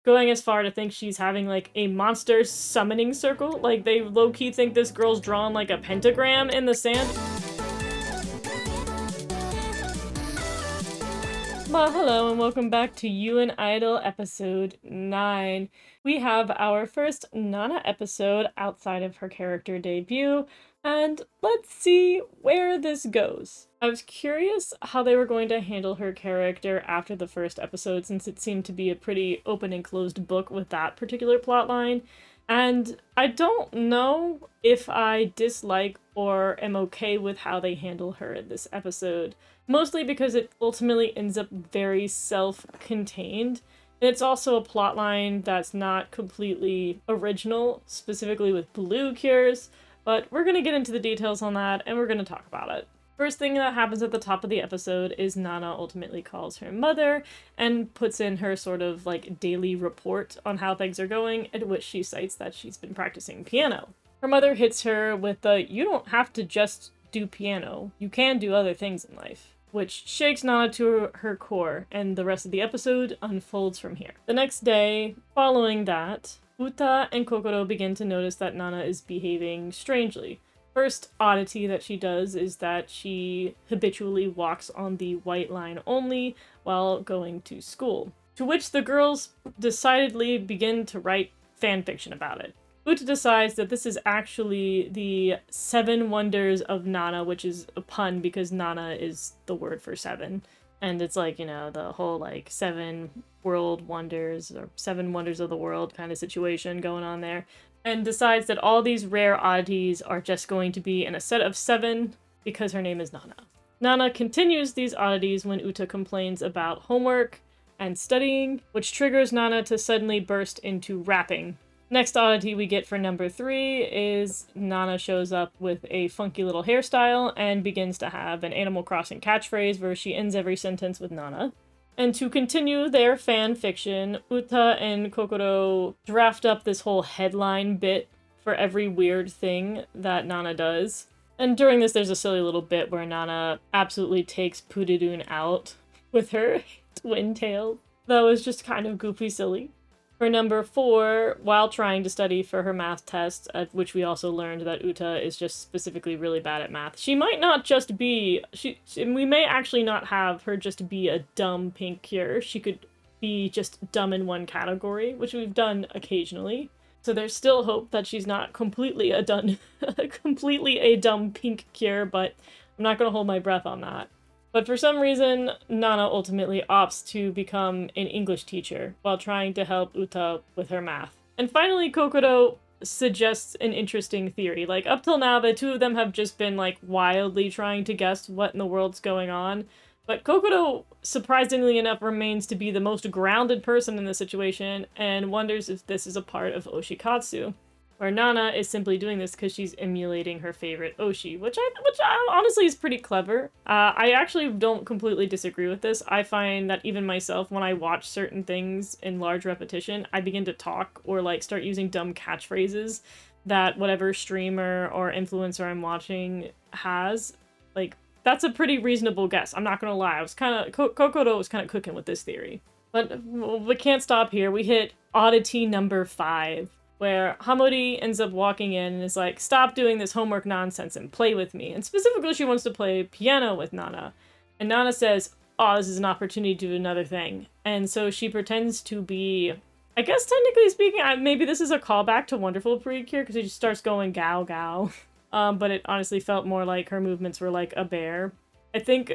going as far to think she's having like a monster summoning circle. Like they low-key think this girl's drawn like a pentagram in the sand. Well, hello and welcome back to You and Idol episode 9. We have our first Nana episode outside of her character debut, and let's see where this goes. I was curious how they were going to handle her character after the first episode, since it seemed to be a pretty open and closed book with that particular plotline. And I don't know if I dislike or am okay with how they handle her in this episode. Mostly because it ultimately ends up very self-contained. And it's also a plotline that's not completely original, specifically with blue cures, but we're going to get into the details on that and we're going to talk about it. First thing that happens at the top of the episode is Nana ultimately calls her mother and puts in her sort of like daily report on how things are going, at which she cites that she's been practicing piano. Her mother hits her with the, "You don't have to just do piano, you can do other things in life," which shakes Nana to her core, and the rest of the episode unfolds from here. The next day, following that, Uta and Kokoro begin to notice that Nana is behaving strangely. First oddity that she does is that she habitually walks on the white line only while going to school, to which the girls decidedly begin to write fanfiction about it. Uta decides that this is actually the 7 wonders of Nana, which is a pun because Nana is the word for 7. And it's like, you know, the whole like 7 world wonders or 7 wonders of the world kind of situation going on there. And decides that all these rare oddities are just going to be in a set of 7 because her name is Nana. Nana continues these oddities when Uta complains about homework and studying, which triggers Nana to suddenly burst into rapping. Next oddity we get for number 3 is Nana shows up with a funky little hairstyle and begins to have an Animal Crossing catchphrase where she ends every sentence with Nana. And to continue their fan fiction, Uta and Kokoro draft up this whole headline bit for every weird thing that Nana does. And during this there's a silly little bit where Nana absolutely takes Puridun out with her twin tail. That was just kind of goofy silly. For number 4, while trying to study for her math test, at which we also learned that Uta is just specifically really bad at math. She might not just be, we may actually not have her just be a dumb pink cure. She could be just dumb in one category, which we've done occasionally. So there's still hope that she's not completely a dumb pink cure, but I'm not going to hold my breath on that. But for some reason, Nana ultimately opts to become an English teacher while trying to help Uta with her math. And finally, Kokoro suggests an interesting theory. Like, up till now, the two of them have just been, like, wildly trying to guess what in the world's going on. But Kokoro, surprisingly enough, remains to be the most grounded person in the situation and wonders if this is a part of Oshikatsu. Where Nana is simply doing this because she's emulating her favorite Oshi, which I honestly is pretty clever. I actually don't completely disagree with this. I find that even myself, when I watch certain things in large repetition, I begin to talk or like start using dumb catchphrases that whatever streamer or influencer I'm watching has. Like, that's a pretty reasonable guess. I'm not gonna lie. I was kind of Kokoro was kind of cooking with this theory, but we can't stop here. We hit oddity number 5. Where Hamori ends up walking in and is like, "Stop doing this homework nonsense and play with me." And specifically, she wants to play piano with Nana. And Nana says, "Oh, this is an opportunity to do another thing." And so she pretends to be, I guess technically speaking, maybe this is a callback to Wonderful Precure, because she just starts going gow gow. But it honestly felt more like her movements were like a bear. I think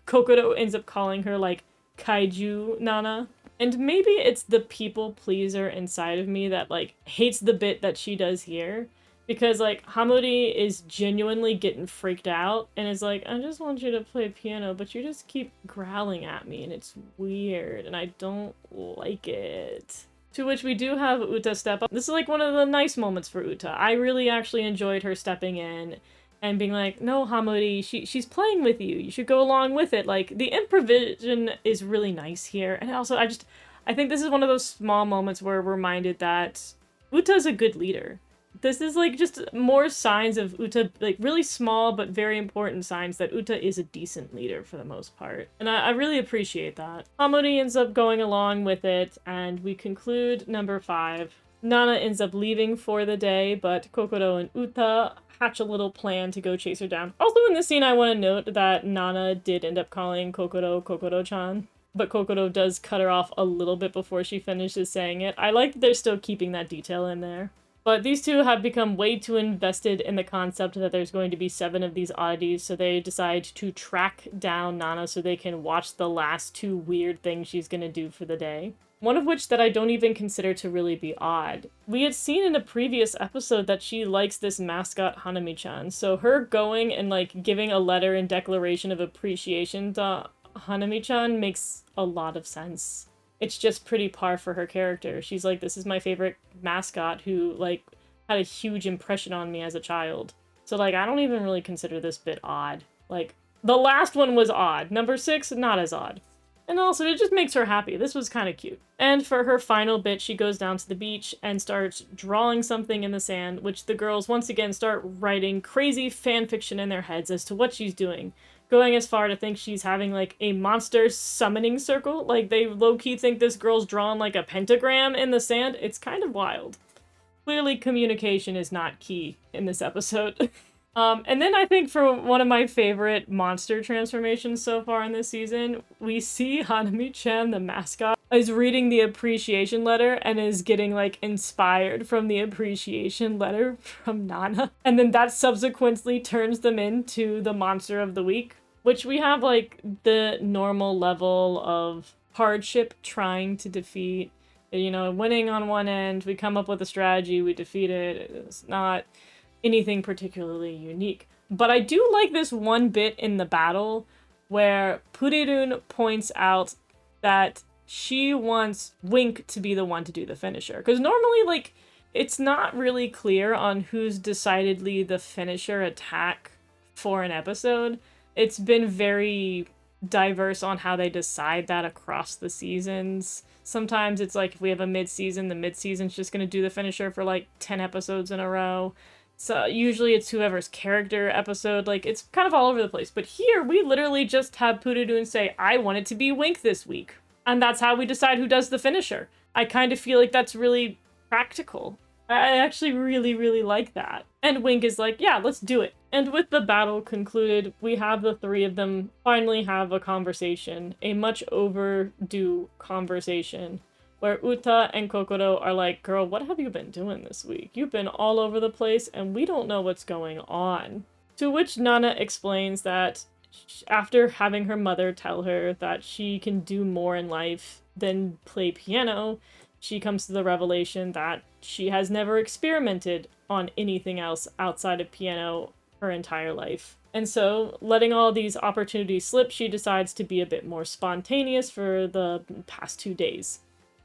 Kokoro ends up calling her like Kaiju Nana. And maybe it's the people pleaser inside of me that, like, hates the bit that she does here. Because, like, Hamori is genuinely getting freaked out and is like, "I just want you to play piano, but you just keep growling at me and it's weird and I don't like it." To which we do have Uta step up. This is, like, one of the nice moments for Uta. I really actually enjoyed her stepping in and being like, "No, Hamori, she's playing with you. You should go along with it." Like, the improvisation is really nice here. And also, I think this is one of those small moments where we're reminded that Uta's a good leader. This is like just more signs of Uta, like really small but very important signs that Uta is a decent leader for the most part. And I really appreciate that. Hamori ends up going along with it, and we conclude number 5. Nana ends up leaving for the day, but Kokoro and Uta hatch a little plan to go chase her down. Also in this scene, I want to note that Nana did end up calling Kokoro Kokoro-chan, but Kokoro does cut her off a little bit before she finishes saying it. I like that they're still keeping that detail in there. But these two have become way too invested in the concept that there's going to be 7 of these oddities, so they decide to track down Nana so they can watch the last 2 weird things she's gonna do for the day. One of which that I don't even consider to really be odd. We had seen in a previous episode that she likes this mascot Hanami-chan, so her going and like giving a letter in declaration of appreciation to Hanami-chan makes a lot of sense. It's just pretty par for her character. She's like, this is my favorite mascot who like had a huge impression on me as a child. So like, I don't even really consider this bit odd. Like, the last one was odd. Number 6, not as odd. And also, it just makes her happy. This was kind of cute. And for her final bit, she goes down to the beach and starts drawing something in the sand, which the girls once again start writing crazy fan fiction in their heads as to what she's doing. Going as far to think she's having, like, a monster summoning circle. Like, they low-key think this girl's drawn, like, a pentagram in the sand. It's kind of wild. Clearly, communication is not key in this episode. And then I think for one of my favorite monster transformations so far in this season, we see Hanami-chan, the mascot, is reading the appreciation letter and is getting, like, inspired from the appreciation letter from Nana. And then that subsequently turns them into the monster of the week, which we have, like, the normal level of hardship trying to defeat. You know, winning on one end, we come up with a strategy, we defeat it. It's not anything particularly unique. But I do like this one bit in the battle where Purirun points out that she wants Wink to be the one to do the finisher. Because normally, like, it's not really clear on who's decidedly the finisher attack for an episode. It's been very diverse on how they decide that across the seasons. Sometimes it's like if we have a mid-season, the mid-season's just going to do the finisher for like 10 episodes in a row. So usually it's whoever's character episode, like, it's kind of all over the place. But here, we literally just have Purirun say, I want it to be Wink this week. And that's how we decide who does the finisher. I kind of feel like that's really practical. I actually really, really like that. And Wink is like, yeah, let's do it. And with the battle concluded, we have the 3 of them finally have a conversation. A much overdue conversation. Where Uta and Kokoro are like, girl, what have you been doing this week? You've been all over the place and we don't know what's going on. To which Nana explains that after having her mother tell her that she can do more in life than play piano, she comes to the revelation that she has never experimented on anything else outside of piano her entire life. And so, letting all these opportunities slip, she decides to be a bit more spontaneous for the past 2 days.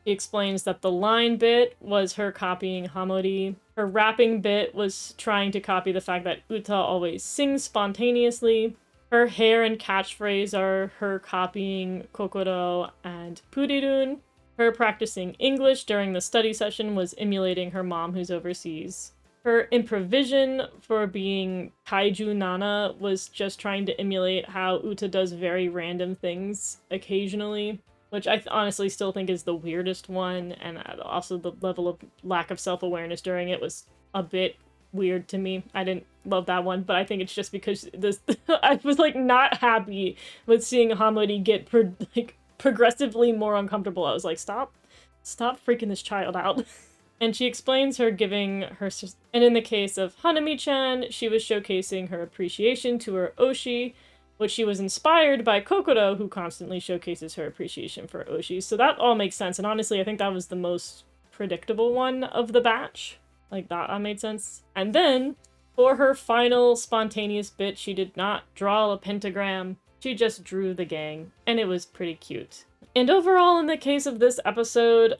She explains that the line bit was her copying Hamori. Her rapping bit was trying to copy the fact that Uta always sings spontaneously. Her hair and catchphrase are her copying Kokoro and Purirun. Her practicing English during the study session was emulating her mom who's overseas. Her improvision for being Kaiju Nana was just trying to emulate how Uta does very random things occasionally. Which I honestly still think is the weirdest one, and also the level of lack of self-awareness during it was a bit weird to me. I didn't love that one, but I think it's just because this I was like not happy with seeing Hamori get progressively more uncomfortable. I was like, stop freaking this child out. And she explains her giving her, and in the case of Hanami-chan, she was showcasing her appreciation to her Oshi, which she was inspired by Kokoro, who constantly showcases her appreciation for Oshi. So that all makes sense, and honestly, I think that was the most predictable one of the batch. Like, that made sense. And then, for her final spontaneous bit, she did not draw a pentagram, she just drew the gang, and it was pretty cute. And overall, in the case of this episode,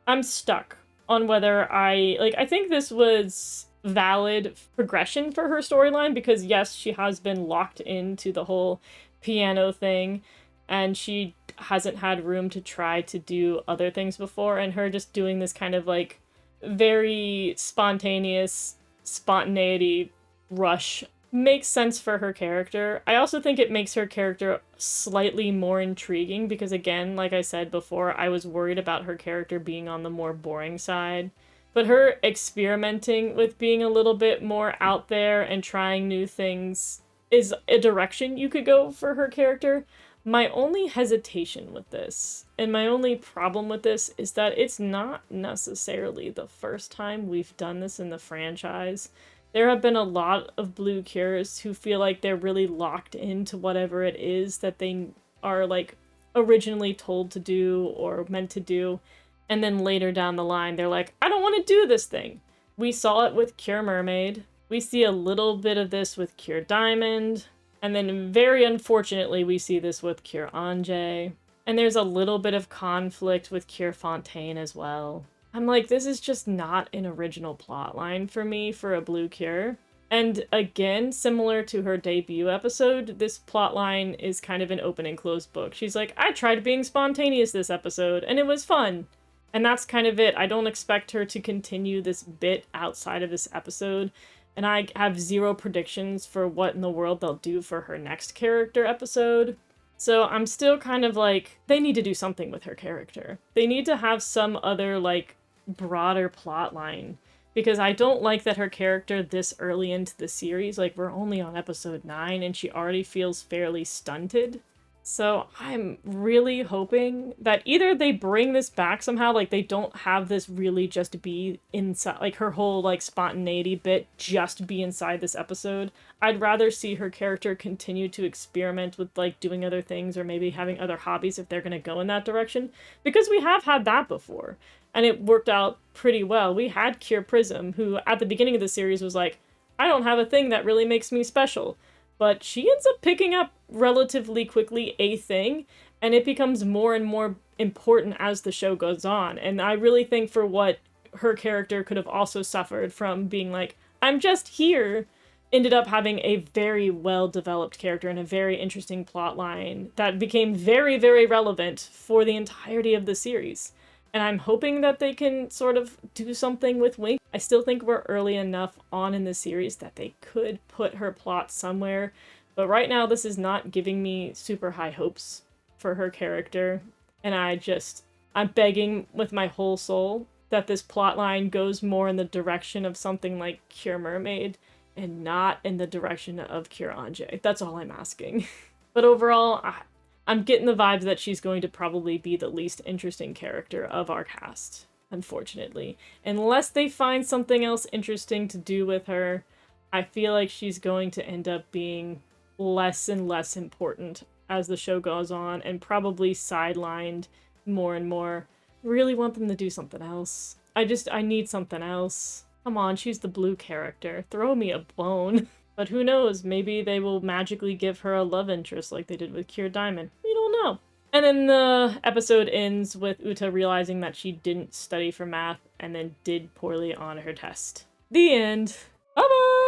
I'm stuck on whether I think this was valid progression for her storyline, because yes, she has been locked into the whole piano thing and she hasn't had room to try to do other things before, and her just doing this kind of like very spontaneity rush makes sense for her character. I also think it makes her character slightly more intriguing because, again, like I said before, I was worried about her character being on the more boring side. But her experimenting with being a little bit more out there and trying new things is a direction you could go for her character. My only hesitation with this, and my only problem with this, is that it's not necessarily the first time we've done this in the franchise. There have been a lot of blue cures who feel like they're really locked into whatever it is that they are, like, originally told to do or meant to do, and then later down the line they're like, I don't want to do this thing. We saw it with Cure Mermaid. We see a little bit of this with Cure Diamond. And then, very unfortunately, we see this with Cure Ange. And there's a little bit of conflict with Cure Fontaine as well. I'm like, this is just not an original plotline for me for a blue cure. And again, similar to her debut episode, this plotline is kind of an open and closed book. She's like, I tried being spontaneous this episode, and it was fun. And that's kind of it. I don't expect her to continue this bit outside of this episode. And I have zero predictions for what in the world they'll do for her next character episode. So I'm still kind of like, they need to do something with her character. They need to have some other, like, broader plot line. Because I don't like that her character this early into the series, like, we're only on episode 9 and she already feels fairly stunted. So I'm really hoping that either they bring this back somehow, like they don't have this really just be inside, like her whole like spontaneity bit just be inside this episode. I'd rather see her character continue to experiment with like doing other things or maybe having other hobbies if they're going to go in that direction. Because we have had that before and it worked out pretty well. We had Cure Prism, who at the beginning of the series was like, I don't have a thing that really makes me special. But she ends up picking up relatively quickly a thing, and it becomes more and more important as the show goes on. And I really think for what her character could have also suffered from being like, I'm just here, ended up having a very well-developed character and a very interesting plot line that became very, very relevant for the entirety of the series. And I'm hoping that they can sort of do something with Wink. I still think we're early enough on in the series that they could put her plot somewhere. But right now, this is not giving me super high hopes for her character. And I'm begging with my whole soul that this plotline goes more in the direction of something like Cure Mermaid and not in the direction of Cure Ange. That's all I'm asking. But overall, I'm getting the vibes that she's going to probably be the least interesting character of our cast, unfortunately. Unless they find something else interesting to do with her, I feel like she's going to end up being less and less important as the show goes on and probably sidelined more and more. Really want them to do something else. I need something else. Come on, she's the blue character. Throw me a bone. But who knows, maybe they will magically give her a love interest like they did with Cure Diamond. We don't know. And then the episode ends with Uta realizing that she didn't study for math and then did poorly on her test. The end. Bye-bye!